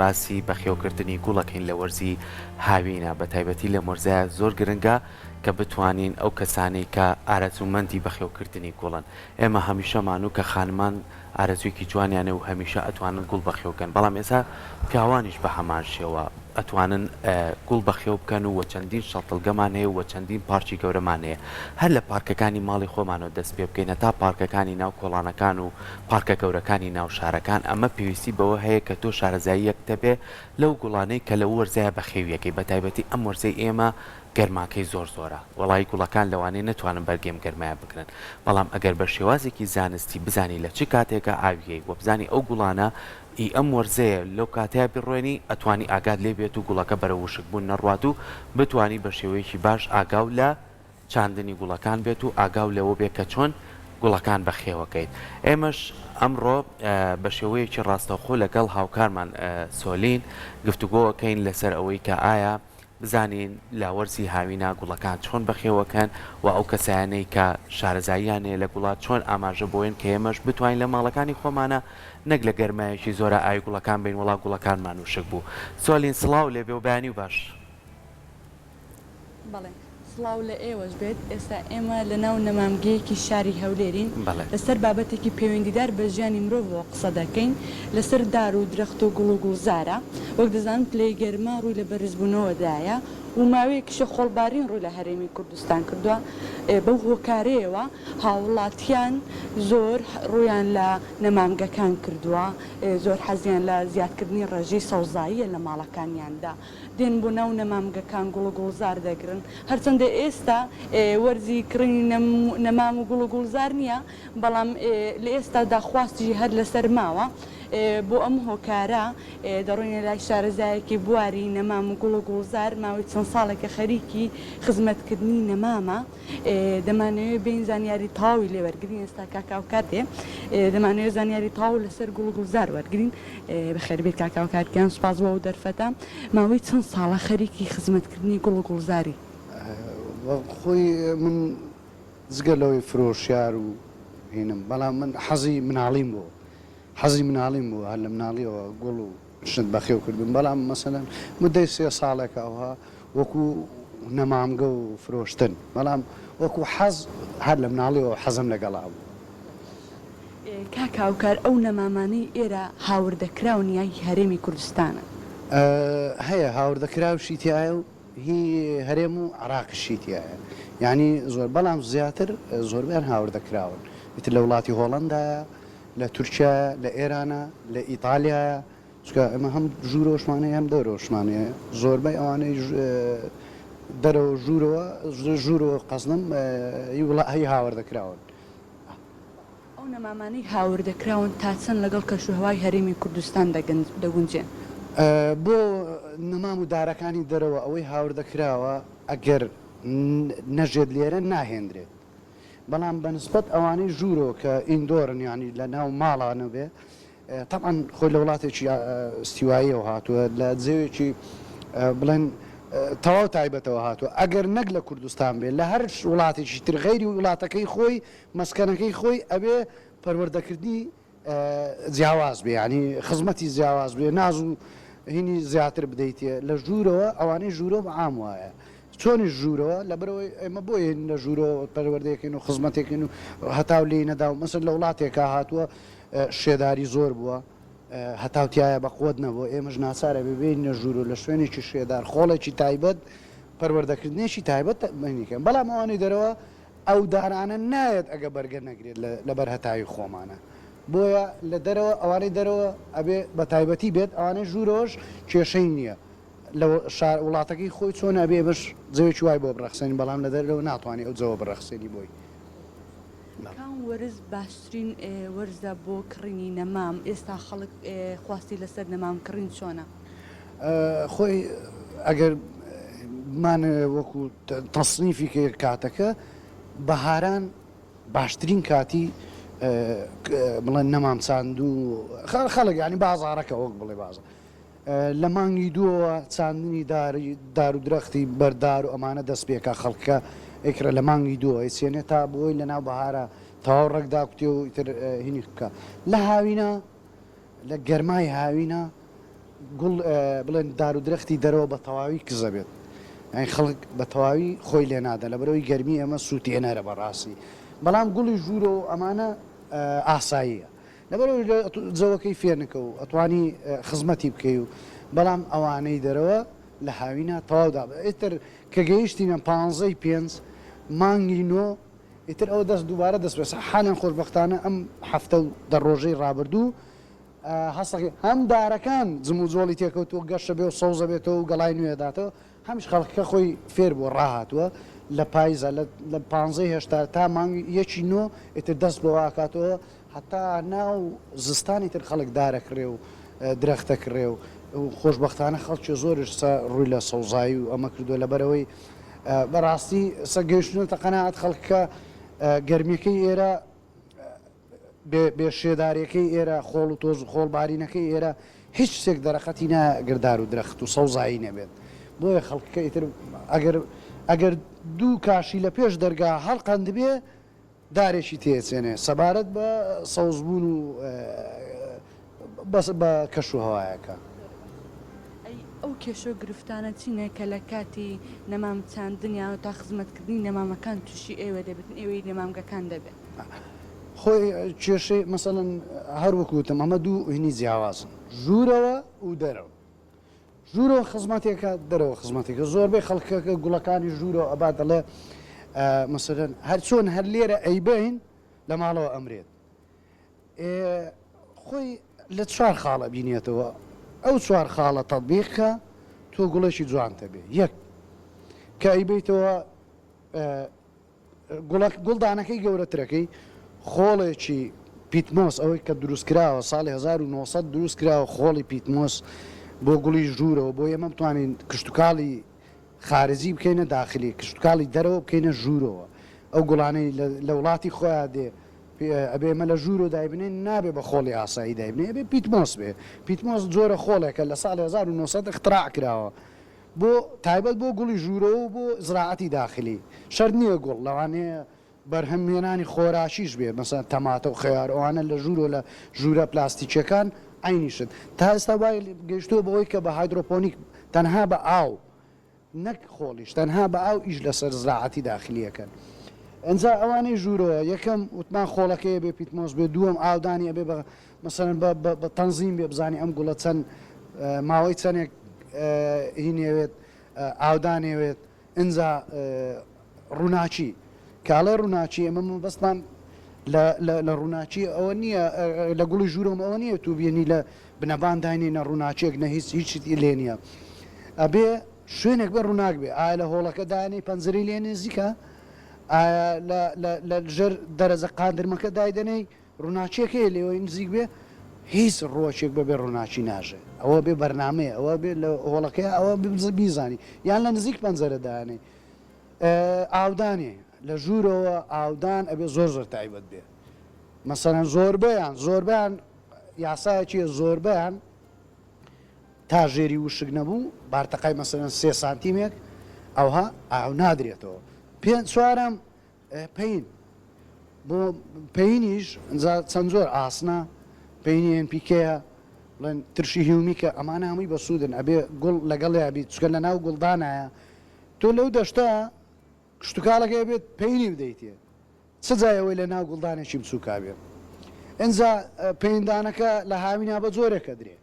باسی بەخێوکردنی گوڵەکەین لە وەرزی هاوینە بە تایبەتی لە مۆرزایە زۆر گرنگە کە بتوانین ئەو کەسانەی کە ئارەزومەندی بەخێوکردنی گوڵن ئێمە هەمیشەمان و کە خانمان ئارەزوویکی جوانیانە و هەمیشە ئەتوانن گوڵ بەخێوکەن بەڵام ئێستا پیاوانیش بە هەمان شێوە ئەتوانن گوڵ بەخێو بکەن و چەندین شەڵتڵگەمان هەیە و چەندین پارکی گەورەمان هەیە هەر لە پارکەکانی ماڵی خۆمانەوە دەست پێ بکەین تا پارکەکانی ناو کۆڵانەکان و پارکە گەورەکانی ناو شارەکان ئەمە پێویستی بەوە هەیە کە تۆ شارەزاییەک دەبێ لەو گوڵانەی کە لە وەرزایە بەخێویەکەی بە تایبەتی ئەم وەرزەی ئێمە گەرماکەی زۆر زۆرە وڵی گوڵەکان لەوانەیە نتوانن بەرگێم گەرمایە بکرن بەڵام ئەگەر بە شێوازێکی زانستی بزانی لە چ کاتێکە ئاویەی وە بزانی ئەو گوڵانە ئەم وەرزەیە لەو کاتەیە بڕۆێنی ئەتوانی ئاگاد لێ بێت و گوڵەکە بەرە وشک بوون نەڕوات و بتانی بە شێوەیەکی باش ئاگاو لە چاندنی گوڵەکان بێت و ئاگاو لەوە بێت کە چۆن گوڵەکان بەخێوەکەیت ئێمەش ئەمڕۆ بە شێوەیەکی ڕاستەوخۆ لەگەڵ هاوکارمان سۆلین گفتوگۆەکەین لەسەر ئەوەی کە ئایا بزانین لاوەرزی هاوینە گوڵەکان چۆن بەخێوەکەن و ئەو کەسایانەی کە شارەزاییانەیە لە گوڵات چۆن ئاماژە بۆین کە ئێمەش بتوانین لە ماڵەکانی خۆمانە نەک لە گەرمایەکی زۆرە ئای گوڵەکان بین وڵا گوڵەکانمان وشک بوو سۆلین سڵاو لێبێ و بەیانی و باش بەڵێ سڵاو لە ئێوەش بێت ئێستا ئێمە لە ناو نەمامگەیەکی شاری هەولێرین لەسەر بابەتێکی پەیوەندیدار بە ژیانی مرۆڤەوە قسە دەکەین لەسەر دار و درەخت و گوڵ و گوڵزارە وەک دەزانم پلەی گەرما ڕووی لە بەرزبوونەوەدایە و ماوەیەکیشە خۆڵبارین ڕووی لە هەرێمی کوردستان کردووە بەو هۆکارەیەوە هاوڵاتیان زۆر ڕویان لە نەمامگەکان کردووە زۆر حەزیان لە زیادکردنی ڕێژەی سەوزاییە لە ماڵەکانیاندا دێن بۆ ناو نەمامگەکان گوڵ و گوڵزار دەگرن هەرچەندە ئێستا وەرزی کڕینی نەمام و گوڵ و گوڵزار نییە بەڵام لە ئێستادا خواستی هەر لەسەر ماوە بۆ ئەم هۆکارە دەڕۆینە لای شارەزایەکی بواری نەمام و گوڵ و گوڵزار ماوەی چەند ساڵێکە خەریکی خزمەتکردنی نەمامە دەمانەوێت بین زانیاری تاوی لێ وەرگین ئێستا کاکاو کاتێ دەمانەوێت زانیاری تاو لەسەر گوڵ و گوڵزار وەرگین بەخێربێت کاکاو کاتگیان سوپاس بۆ و دەرفەتە ماوەی چەند ساڵە خەریکی خزمەتکردنی گوڵ و گوڵزاری خۆی من زگەلەوەی فرۆشیار و هینم بەڵام من حەزی مناڵیم بۆ حەزی مناڵیم بوو هەر لە مناڵیەوە گوڵ و شت بەخێو کردم بەڵام مەسەلەن مدەی 3 ساڵێکە ئەوها وەکو نەمامگە و فرۆشتن بەڵام وەکو حەز هەر لە مناڵیەوە حەزم لەگەڵا بوو کاکاوکار ئەو نەمامانەی ئێرە هاوردەکراون یای هەرێمی کوردستانە هەیە هاوردەکراوشی تایە و هی هەرێم و عراقشی تایە یعنی زۆر بەڵام زیاتر زۆربیان هاوردەکراون ئیتر لە وڵاتی هۆڵندایە لە تورکیا لە ئێرانە لە ئیتالیایە چکە ئەمە هەم ژوورۆشمانەیە هەم دەرۆشمانەیە زۆربەی ئەوانەی دەرەوە ژوورەوە قەزنم هی هاوردەکراون ئەو نەمامانەی هاوردەکراون تا چەند لەگەڵ کەشوهەوای هەرێمی کوردستان دەگونجێن بۆ نەمام و دارەکانی دەرەوە ئەوەی هاوردەکراوە ئەگەر نەژێت لێرە ناهێنرێت بەڵام بەنسبەت ئەوانەی ژوورۆ کە ئیندۆرن ینی لە ناو ماڵانە بێ تەمان خۆی لە وڵاتێکی استیواییەوە هاتووە لە جێوێکی بڵێن تەواو تایبەتەوە هاتووە ئەگەر نەک لە کوردستان بێت لە هەر وڵاتێکی تر غەیری وڵاتەکەی خۆی مەسکەنەکەی خۆی ئەبێ پەروەردەکردنی جیاواز بێ ینی خزمەتی جیاواز بێ ناز و هینی زیاتر بدەیتێ لە ژوورەوە ئەوانەی ژوورۆ بە عام وایە چۆنی ژوورەوە لەبەرەوەی ئێمە بۆیە لە ژوورەوە پەروەردەکەین و خزمەتێکین و هەتاو لێ نەدا و مەسەر لە وڵاتێکا هاتووە شێداری زۆر بووە هەتاوتیایە بە قوت نەبوو ئێمەش ناچارە ببین لە ژوور لە شوێنێکی شێدار خۆڵێکی تایبەت پەروەردەکردنێکی تایبەت منیکەن بەڵام ئەوانەی دەرەوە ئەو دارانە نایەت ئەگە بەرگە نەگرێت لەبەر هەتاوی خۆمانە بۆیە لە دەرەوە ئەوانەی دەرەوە ئەبێ بە تایبەتی بێت ئەوانەی ژوورۆش کێشەی نییە لە وڵاتەکەی خۆی چۆن ئەبێ بەش جەوێکی وای بۆ بڕەخسێنی بەڵام لە دەرەوە ناتوانێت ئەو جەوە بڕەخسێنی بۆی وەرز باشترین وەرزە بۆ کڕینی نەمام ئێستا خەڵک خواستی لەسەر نەمام کڕین چۆنە خۆی ئەگەر مان وەکو تەصنیفی کاتەکە بەهاران باشترین کاتی بڵێن نەمام چاند و خەڵک ینی بازارەکە وەک بڵێ بازە لە مانگی دووەوە چاندنی دار و درەختی بەردار و ئەمانە دەست پێکە خەڵکە ئەکرە لە مانگی دووە سێنێت تا بۆی لە ناو بەهارە تەواو ڕێکدا کوتێ و ئیتر هینی بکە لە هاوینە لە گەرمای هاوینە گوڵ بڵێن دار و درەختی دەرەوە بە تەواوی کزە بێت ئەین خەڵک بە تەواوی خۆی لێ نادە لە بەرەوەی گەرمی ئەمە سووتێنەرە بەڕاستی بەڵام گوڵی ژوورە و ئەمانە ئاساییە لەبەرەوەی جەوەکەی فێرنکە و ئەتوانی خزمەتی بکەی و بەڵام ئەوانەی دەرەوە لە هاوینە تەواودا ئیتر کە گەیشتینە 15 مانگی نۆ ئیتر ئەوە دەست دووبارە دەست بێت حالان خۆشبەختانە ئەم هەفتە و دەڕۆژەی ڕابردوو هەستەکە هەم دارەکان جم و جۆڵی تێکەوتوە گەشە بێ و سەوزە بێتەوە و گەڵای نوێداتەوە هەمیش خەڵکەکە خۆی فێر بۆ ڕاهاتووە لە پاییزە لە 15 تا مانگی یەکی نۆ ئیتر دەست بۆ واکاتەوە حتا ناو زستانی تر خەڵک دارەکڕێ و درەختە کڕێ و خۆشببختانە خەڵکی زۆرش ڕووی لە سەوزایی و ئەمە کردو لەبەرەوەی بەڕاستی سەگەیشتنەوە قەنەعات خەڵکە گەرمیەکەی ئێرە بێ شێدارەکەی ئێرە خۆڵ و تۆز و خۆڵبارینەکەی ئێرە هیچ شتێک دەرەقەتی ناگردار و درەخت و سەوزایی نەبێت بۆیە خەڵکەکە ئیتر ئەگەر دوو کاشی لە پێش دەرگا هەڵقەند بێ دارێکی تێچێنێ سەبارەت بە سەوزبوون و بە کەش و هەوایەکە ئەو کێشە گرفتانە چینە کە لە کاتی نەمام چاندنیا و تا خزمەتکردنی نەمامەکان تووشی ئێوە دەبێتن ئێوەی نەمامگەکان دەبێت خۆی کێشەی مەسەڵەن هەروەکوتم ئەمە دوو هینی جیاوازن ژوورەوە و دەرەوە ژوورەوە خزمەتێکە دەرەوە خزمەتێکە زۆربەی خەڵکەکە گوڵەکانی ژوورەوە ئەبا دەڵێ مەسەلەن هەر چۆن هەر لێرە ئەیبین لە ماڵەوە ئەمرێت خۆی لە چوار خاڵە بینێتەوە ئەو چوار خاڵە تەطبیقکە تۆ گوڵێکی جوانتە بێ یەک کە ئەیبیتەوە گوڵدانەکەی گەورەترەکەی خۆڵێکی پیتمۆس ئەوەی کە دروستکراوە ساڵی 1970 دروستکراوە خۆڵی پیتمۆس بۆ گوڵی ژوورەوە بۆ ئێمە بتوانین کشتتوکاڵی خارجی بکەینە داخلی کشتتوکاڵی دەرەوە بکەینە ژوورەوە ئەو گوڵانەی لە وڵاتی خۆیان دێ ئەبێ ئمە لە ژوور و دایبنێن نابێ بە خۆڵی ئاسایی دایبنێ بێ پیتمۆس بێ پیتمۆس جۆرە خۆڵێکە لە ساڵی 1970 اختراع کراوە بۆ تایبەت بۆ گوڵی ژوورەوە و بۆ زراعەتی داخلی شەرت نییە گوڵ لەوانەیە بەرهەمێنانی خۆراشیش بێ مەسەن تەماتە و خەیار ئەوانە لە ژوور و لە ژوورە پلاستیکیەکان عینیشت تا ئێستا وای گەیشتووە بەوەی کە بە هایدرۆپۆنیک تەنها بە ئاو نەک خۆڵیش تەنها بە ئاو ئیش لەسەر زراعەتی داخلیەکەن ئەنجا ئەوانەی ژوورەوە یەکەم وتمان خۆڵەکەی بێ پیتمۆس بێ دووەم ئاودانی بێ مەسەن بە تەنزیم بێ بزانانی ئەم گوڵە چەند ماوەی چەندێک هینێوێت ئاودانێوێت ئەنجا ڕووناچی کاڵێ ڕووناچی ئەمە بەستمان لە ڕووناچی ئەوە نییە لە گوڵی ژوورم ئەوە نییە تو بێنی لە بنەبان داینێنە ڕووناچێک نە هیچی لێ نییە ئەبێ شوێنێک بە ڕووناک بێ ئایا لە هۆڵەکە دانی پەنجەری لێ نزیکە لە ژێر دەرەزە قادرمەکە دایدنەی ڕووناچێکەیە لێەوەی نزیک بێ هیچ ڕۆچێک بەبێ ڕووناچی ناژێ ئەوە بێ بەرنمەیە ئەوە بێ لە هۆڵەکەی ئەوە بیزانی یان لە نزیک پەنجەرە دایانێ ئاودانێ لە ژوورەوە ئاودان ئەبێ زۆر تایبەت بێ مەسەرەن زۆربیان یاسایەکیە زۆربیان تا ژێری وشک نەبوو بارتەقای مەسەرەن 3 سانتیمێک ئەوها ئاو نادرێتەوە پێ چوارم پین بۆ پینیش چەند زۆر ئاسنا پینی NPK بڵێن ترشی هیومیکە ئەمانە هەمووی بە سوودن ئەبێ گوڵ لەگەڵ بیت چکە لە ناو گوڵدانایە تۆ لەو دەشتا کشتتوکاڵەکە بێت پینی بدەیتێ چ جایەوەی لە ناو گوڵدانێکی بچووکا بێ ئەنجا پەیندانەکە لە هاوینا بە جۆرێکە درێ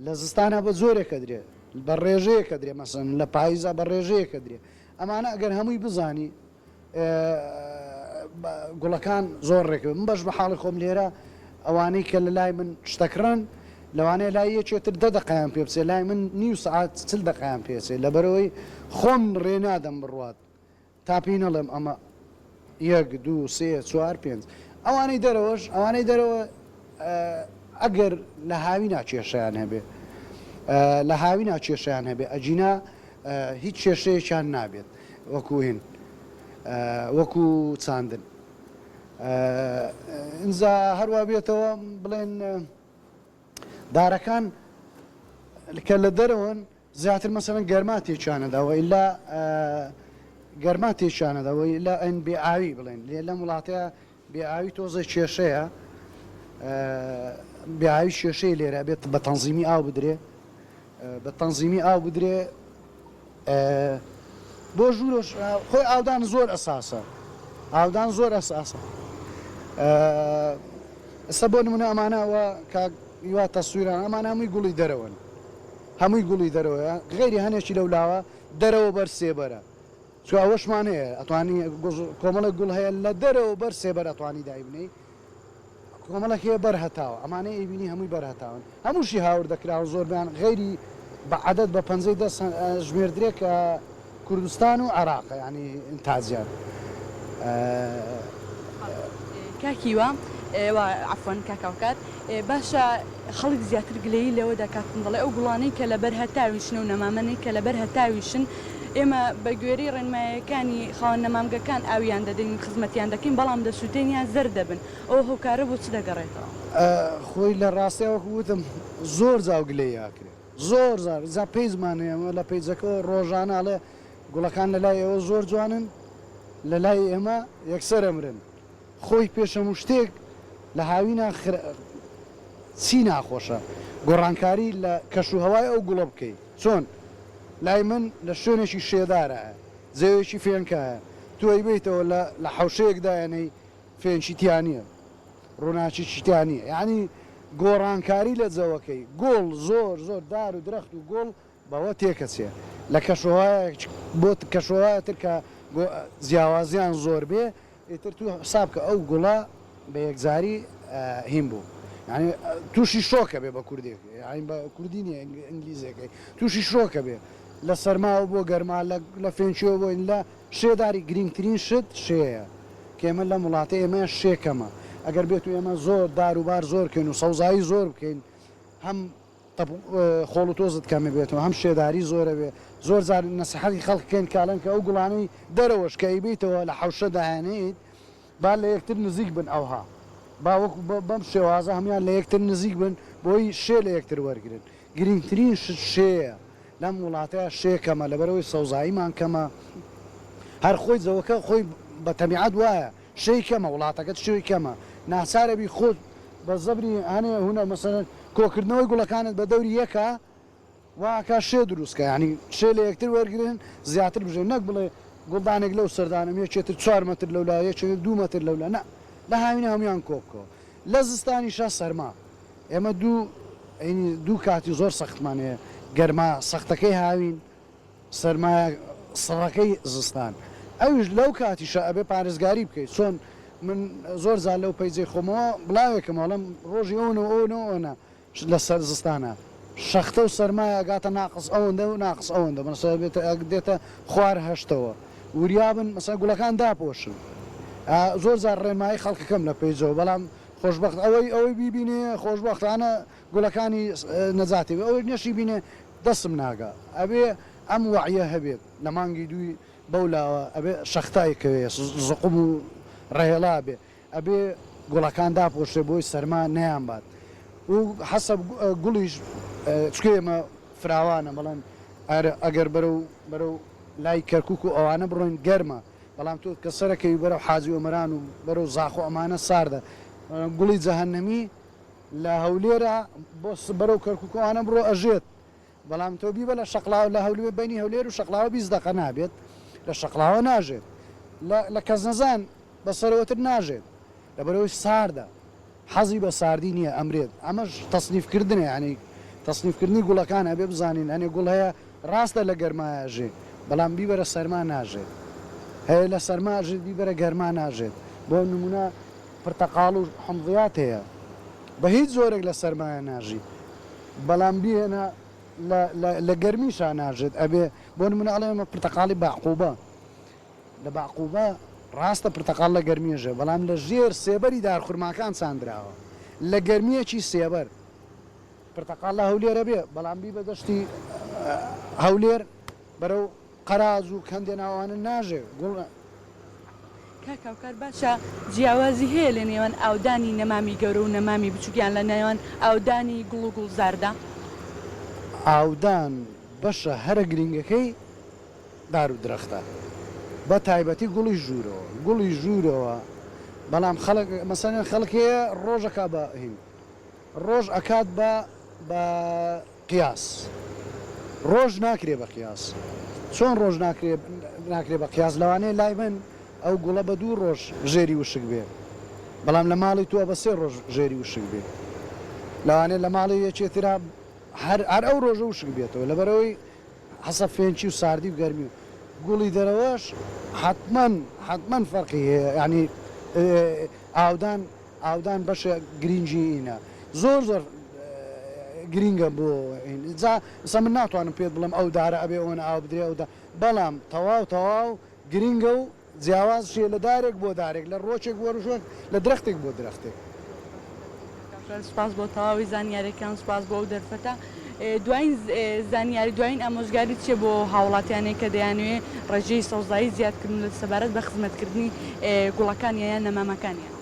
لە زستانە بە جۆرێکە درێ بە ڕێژەیەکە درێ مەسن لە پاییزە بە ڕێژەیەکە درێ ئەمانە ئەگەر هەمووی بزانی گوڵەکان زۆر ڕێکەوە من بەش بە حاڵی خۆم لێرە ئەوانەی کە لە لای من شتەکڕن لەوانەیە لای یەکێتر 10 دقیقیان پێ بچێ لای من نیو سعات 40 دقیقیان پێچێ لەبەرەوەی خۆم ڕێنادەم بڕوات تاپی نەڵێم ئەمە 1 2 3 4 5 ئەوانەی دەرەوە ئەگەر لە هاوی ناچێشیان هەبێ لە هاوی ناچێشیان هەبێ ئەجینا هیچ کێشەیەکیان نابێت وەکو هین وەکو چاندن ئینجا هەروە بێتەوە بڵێن دارەکان کە لە دەرەوەن زیاتر مەسەڵەن گەرما تێکیانەداوە ئیلا گەرما تێکیانەداوەی لە ئەن بێئاوی بڵێن لێ لەم وڵاتەیە بێئاوی تۆزە کێشەیە بێئاوی کێشەی لێرە بێت بە تەنزیمی ئاو بدرێ بە تەنزیمی ئاو بدرێ بۆ ژوورۆش خۆی ئاودان زۆر ئەساسە ئاودان زۆر ئەساسە ئێستا بۆ نمونە ئەمانەوە کاگیوا تەسویران ئەمان هەمووی گوڵی دەرەوەن هەمووی گوڵی دەرەوەە غێری هەنێکی لەولاوە دەرەوە بەر سێبەرە چ ئەوەشمان هەیە ئەتوانی کۆمەڵە گوڵ هەیە لە دەرەوە بەر سێبەر ئەتوانی دایبنەی کۆمەڵک هەیە بەر هەتاوە ئەمانەی ئەیبینی هەمووی بەر هەتاون هەمووشی هاور دەکراوە زۆر بیان غێری بە عەدەد بە 50 ژمێردرێک کە کوردستان و عێراق ینی تازیان کاکیوە عفوان کاکاوکات باشە خەڵک زیاتر گلەیی لەوە دەکاتن دەڵێ ئەو گوڵانەی کە لەبەر هەتاویشن و نەمامەنەی کە لەبەر هەتاویشن ئێمە بە گوێرەی ڕێنمایەکانی خاوەن نەمامگەکان ئاویان دەدەین خزمەتیان دەکەین بەڵام دەسووتێنیان زەر دەبن ئەو هۆکارە بۆ چ دەگەڕێتەوە خۆی لە ڕاستیەوەکو وتم زۆر زاو گلەی یاکرێ زۆر زار پێی زمانێ ئەمە لە پەیجەکەەوە ڕۆژاناڵێ گوڵەکان لە لای ئێوە زۆر جوانن لە لای ئێمە یەکسەر ئەمرن خۆی پێشەم و شتێک لە هاوینە چی ناخۆشە گۆڕانکاری لە کەشوهەوای ئەو گوڵە بکەیت چۆن لای من لە شوێنێکی شێدارە زەوێکی فێنکایە توی بیتەوە لە حوشەیەکدایەنەی فێنشی تیانە ڕووناچی چیتانە یعنی گۆڕانکاری لە جەوەکەی گۆڵ زۆر زۆر دار و درەخت و گۆڵ بەوە تێکەچێ لە کەشوهایە بۆ کەشوهایەتر کە جیاوازیان زۆر بێ ئیتر تو حساب کە ئەو گوڵە بە یەکجاری هیم بوو ینی تووشی شۆکە بێ بە کوردێک بە کوردی نیە ئینگلیزەکەی تووشی شۆکە بێ لە سەرماوە بۆ گەرما لە فێنچیەوە بۆین لە شێداری گرنگترین شت شەیە کێمە لە وڵاتی ئێمە شێکەمە ئەگەر بێت و ئێمە زۆر داروبار زۆرکەین و سەوزایی زۆر بکەین هەم خۆڵ و تۆزت کەمە بێتەوە هەم شێداری زۆرە بێ زۆر زار نەسەحەتی خەڵکەین کاڵن کە ئەو گوڵانەی دەرەوەش کە ئەیبیتەوە لە حەوشە داهێنیت با لە یەکتر نزیک بن ئەوها باوەکو بەم شێوازە هەمیان لە یەکتر نزیک بن بۆی شێ لە یەکتر وەرگن گرنگترین شێە لەم وڵاتەیە شێکەمە لەبەرەوەی سەوزاییمان کەمە هەر خۆی جەوەکە خۆی بە تەمیعەت وایە شەی کەمە وڵاتەکەت شوی کەمە ناچارەبی خۆت بە زەبری هەنێ هونە مەسەرەن کۆکردنەوەی گوڵەکانت بە دەوری یەکە واکە شێ دروستکە ینی شێ لە یەکتر وەرگن زیاتر بژێن نەک بڵێ گوڵدانێک لەو سەردانم یەکێتر 4 مەتر لەولا یەکێتر 2 مەتر لەولا نە لە هاوینە هەمویان کۆبکەوە لە زستانیشە سەرما ئێمە دوو کاتی زۆر سەختمانەیە گەرما سەختەکەی هاوین سەرمایە سەڵەکەی زستان ئەوش لەو کاتیشە ئەبێ پارێزگاری بکەیت چۆن من زۆر زار لەو پەیجەی خۆمەوە بڵاوێکمەڵم ڕۆژی ئەوەوە لە سەر زستانە شەختە و سەرمایە گاتە ناقص ئەوەندە و ناقص ئەوەندە بەسە دێتە خوار هەشتەوە وریابن مەسا گوڵەکان داپۆشن زۆر زار ڕێنمایی خەڵکەکەم لە پێیجەوە بەڵام خۆشببخت ئەوەی بیبینێ خۆشببختانە گوڵەکانی نەجاتی ئەوەی نەشی بینێ دەستم ناگا ئەبێ ئەم وعە هەبێت لە مانگی دوی بەولاوە ئەبێ شەختایکەوێ زقم و ڕێهێڵا بێ ئەبێ گوڵەکان داپۆشێ بۆی سەرما نەیان بات و حەسەب گوڵیش چکێمە فراوانە بەڵام ئەگەر بەرەو لای کەرکک و ئەوانە بڕۆین گەرمە بەڵام تۆ کە سەرەکەی بەرەو حاجی ئۆمەران و بەرەو زاخۆ ئەمانە ساردە گوڵی جەهەنەمی لە هەولێرە بۆ بەرەو کەرککوانە بڕۆ ئەژێت بەڵام تۆ بیبە لە شەقلاوە لە هەولێر بینی هەولێر و شەقلاوە 20 دقە نابێت لە شەقلاوە ناژێت لە کەس نەزان بەسەرەوەتر ناژێت لەبەرەوەی ساردە حەزی بە ساردی نییە ئەمرێت ئەمەش تەسنیفکردنە ینی تەسنیفکردنی گوڵەکان هەبێ بزانین هەنێ گوڵ هەیە ڕاستە لە گەرمایەژێ بەڵام بیبەرە سەرما ناژێت هەیە لە سەرماژێت بیبەرە گەرما ناژێت بۆ نمونە پرتەقاڵ و حەمضیات هەیە بە هیچ زۆرێک لە سەرمایە ناژی بەڵام بێنە لە گەرمیشان ناژێت ئەبێ بۆ نمونە ئەڵێمە پرتەقاڵی باعقوبە لە باعقوبە ڕاستە پرتەقاڵ لە گەرمیێژە بەڵام لە ژێر سێبەری دارخورماکان چاندراوە لە گەرمیەکی سێبەر پرتەقاڵ لە هەولێرە بێ بەڵام بی بە دەشتی هەولێر بەرەو قەراز و کەندێ ناوانە ناژێ گوڵ کاکاوکار باشە جیاوازی هەیە لە نێوان ئاودانی نەمامی گەورە و نەمامی بچووکیان لە نێوان ئاودانی گوڵ و گوڵزاردا ئاودان بەشە هەرە گرنگەکەی دار و درەختە بە تایبەتی گوڵی ژوورەوە بەڵام مەسەن خەڵکەیە ڕۆژەکە بە هین ڕۆژ ئەکات بە قیاس ڕۆژ ناکرێ بە قیاس چۆن ڕۆژ ناکرێ بە قیاس لەوانەیە لای من ئەو گوڵە بە 2 ڕۆژ ژێری وشک بێ بەڵام لە ماڵی تووە بە 3 ڕۆژ ژێری وشک بێ لەوانەیە لە ماڵی یەکێترا هەر ئەو ڕۆژە وشک بێتەوە لەبەرەوەی حەسە فێنچی و ساردی و گەرمی و گوڵی دەرەوەش حتمما فەرقی هەیە ینی ئاودان بەشە گرنگی ئینە زۆر گرینگە بۆ سە من ناتوانم پێت بڵم ئەو دارە ئەبێ ئەوەنە ئاو بدرێ ئەودا بەڵام تەواو گرینگە و جیاواز شێ لە دارێک بۆ دارێک لە ڕۆچێک بۆ ڕژۆک لە درەختێک بۆ درەختێک سپاس بۆ تەواوی زانیاریەکان سپاس بۆ ئەو دەرفەتە دوایین زانیاری دوایین ئامۆژگاری چێ بۆ هاوڵاتیانەیە کە دەیانوێ ڕێژەی سەوزایی زیادکردن لە سەبارەت بە خزمەتکردنی گوڵەکانیان نەمامەکانیان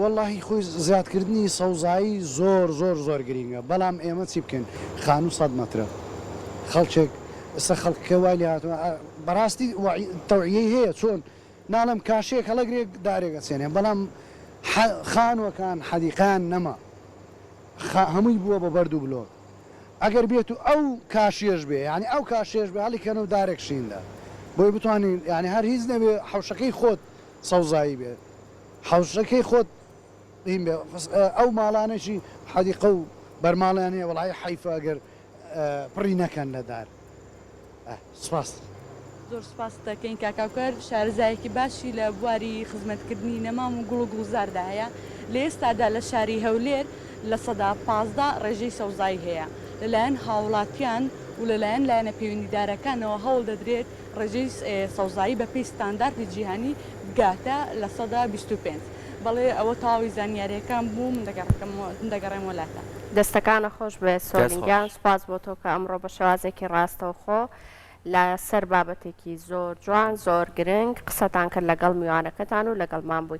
واللهی خۆی زیادکردنی سەوزایی زۆر گرینگە بەڵام ئێمە چی بکەین خان و 100 مەترە خەڵچێک ئێستا خەڵکە وای لێ هاتووە بەڕاستی تەوعیەی هەیە چۆن ناڵم کاشەیەک هەڵەگرێک دارێکە چێنێ بەڵام خانوەکان حەدیقان نەما هەمووی بووە بە بەرد و بلۆ ئەگەر بێت و ئەو کاشێش بێ ینی ئەو کاشێش بێ هەڵیکەنە و دارێک شیندا بۆی بتوانین ینی هەر هیچ نەبێ حوشەکەی خۆت سەوزایی بێت حوشەکەی خۆت بێ ئەو ماڵانێکی حەدیقە و بەرماڵیانەیە وڵای حیفە ئەگەر پڕی نەکەن لەدار سپاس زۆر سپاس دەکەین کاکاوکەر شارەزایەکی باشی لە بواری خزمەتکردنی نەمام و گوڵ و گوڵزاردا هەیە لە ئێستادا لە شاری هەولێر لە سەدا 15 ڕێژەی سەوزایی هەیە لەلایەن هاوڵاتیان و لەلایەن لایەنە پەیوەندیدارەکانەوە هەوڵ دەدرێت ڕێژەی سەوزایی بە پێی ستانداردی جیهانی بگاتە لە سەدا 25 بەڵێ ئەوە تەواوی زانیاریەکان بوو من دەگەڕێم وڵاتە دەستەکانە خۆش بێ سۆلینگیان سپاس بۆ تۆ کە ئەمڕۆ بە شێوازێکی ڕاستەوخۆ لە سەر بابەتێکی زۆر جوان زۆر گرنگ قسەتان کرد لەگەڵ میوانەکەتان و لەگەڵمان بووی